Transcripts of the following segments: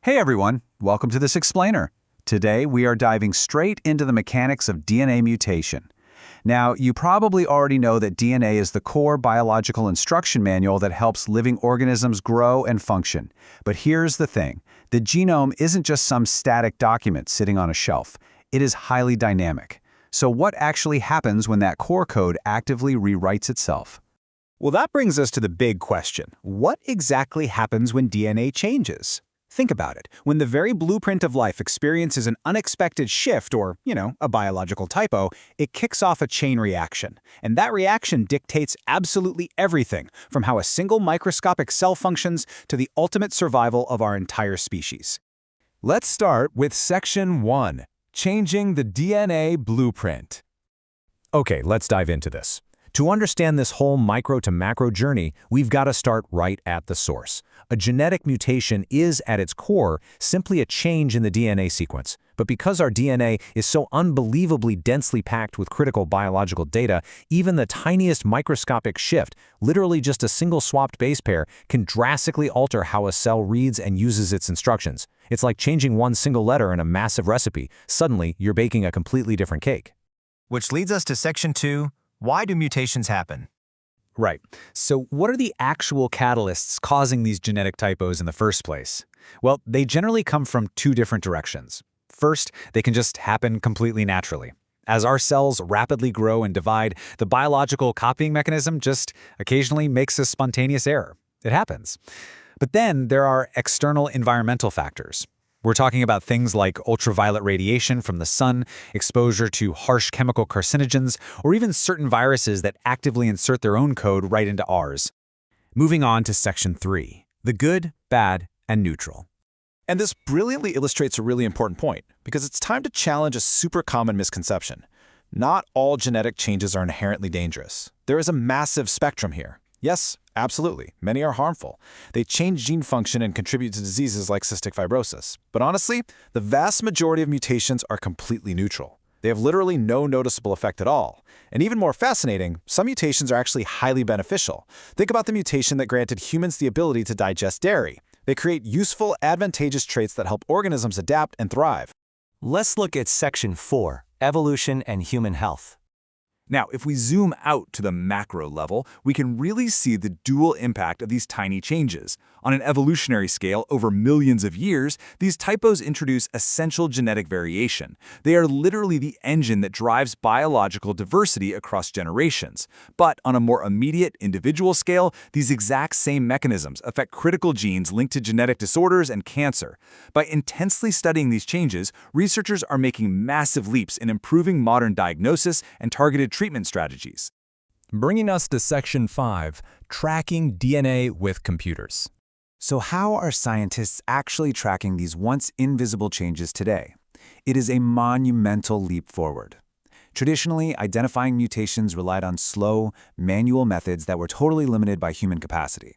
Hey everyone, welcome to this explainer. Today we are diving straight into the mechanics of DNA mutation. Now, you probably already know that DNA is the core biological instruction manual that helps living organisms grow and function. But here's the thing, the genome isn't just some static document sitting on a shelf. It is highly dynamic. So what actually happens when that core code actively rewrites itself? Well, that brings us to the big question. What exactly happens when DNA changes? Think about it. When the very blueprint of life experiences an unexpected shift or, a biological typo, it kicks off a chain reaction. And that reaction dictates absolutely everything, from how a single microscopic cell functions to the ultimate survival of our entire species. Let's start with Section 1, Changing the DNA Blueprint. Okay, let's dive into this. To understand this whole micro to macro journey, we've got to start right at the source. A genetic mutation is, at its core, simply a change in the DNA sequence. But because our DNA is so unbelievably densely packed with critical biological data, even the tiniest microscopic shift, literally just a single swapped base pair, can drastically alter how a cell reads and uses its instructions. It's like changing one single letter in a massive recipe. Suddenly, you're baking a completely different cake. Which leads us to Section 2, why do mutations happen? Right. So what are the actual catalysts causing these genetic typos in the first place? Well, they generally come from two different directions. First, they can just happen completely naturally. As our cells rapidly grow and divide, the biological copying mechanism just occasionally makes a spontaneous error. It happens. But then there are external environmental factors. We're talking about things like ultraviolet radiation from the sun, exposure to harsh chemical carcinogens, or even certain viruses that actively insert their own code right into ours. Moving on to Section 3, the good, bad, and neutral. And this brilliantly illustrates a really important point, because it's time to challenge a super common misconception. Not all genetic changes are inherently dangerous. There is a massive spectrum here. Yes, absolutely. Many are harmful. They change gene function and contribute to diseases like cystic fibrosis. But honestly, the vast majority of mutations are completely neutral. They have literally no noticeable effect at all. And even more fascinating, some mutations are actually highly beneficial. Think about the mutation that granted humans the ability to digest dairy. They create useful, advantageous traits that help organisms adapt and thrive. Let's look at Section 4, evolution and human health. Now, if we zoom out to the macro level, we can really see the dual impact of these tiny changes. On an evolutionary scale, over millions of years, these typos introduce essential genetic variation. They are literally the engine that drives biological diversity across generations. But on a more immediate, individual scale, these exact same mechanisms affect critical genes linked to genetic disorders and cancer. By intensely studying these changes, researchers are making massive leaps in improving modern diagnosis and targeted treatment strategies. Bringing us to Section 5, Tracking DNA with Computers. So how are scientists actually tracking these once invisible changes today? It is a monumental leap forward. Traditionally, identifying mutations relied on slow, manual methods that were totally limited by human capacity.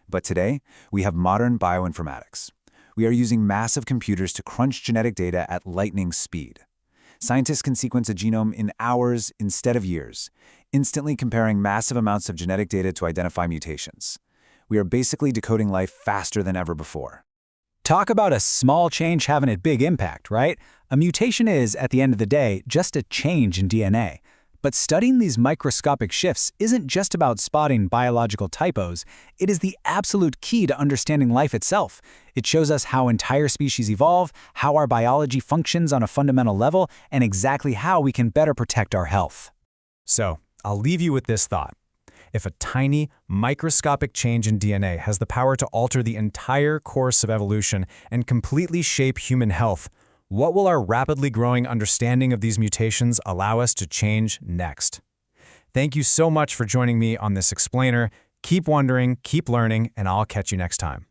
But today, we have modern bioinformatics. We are using massive computers to crunch genetic data at lightning speed. Scientists can sequence a genome in hours instead of years, instantly comparing massive amounts of genetic data to identify mutations. We are basically decoding life faster than ever before. Talk about a small change having a big impact, right? A mutation is, at the end of the day, just a change in DNA. But studying these microscopic shifts isn't just about spotting biological typos. It is the absolute key to understanding life itself. It shows us how entire species evolve, how our biology functions on a fundamental level, and exactly how we can better protect our health. So, I'll leave you with this thought. If a tiny, microscopic change in DNA has the power to alter the entire course of evolution and completely shape human health, what will our rapidly growing understanding of these mutations allow us to change next? Thank you so much for joining me on this explainer. Keep wondering, keep learning, and I'll catch you next time.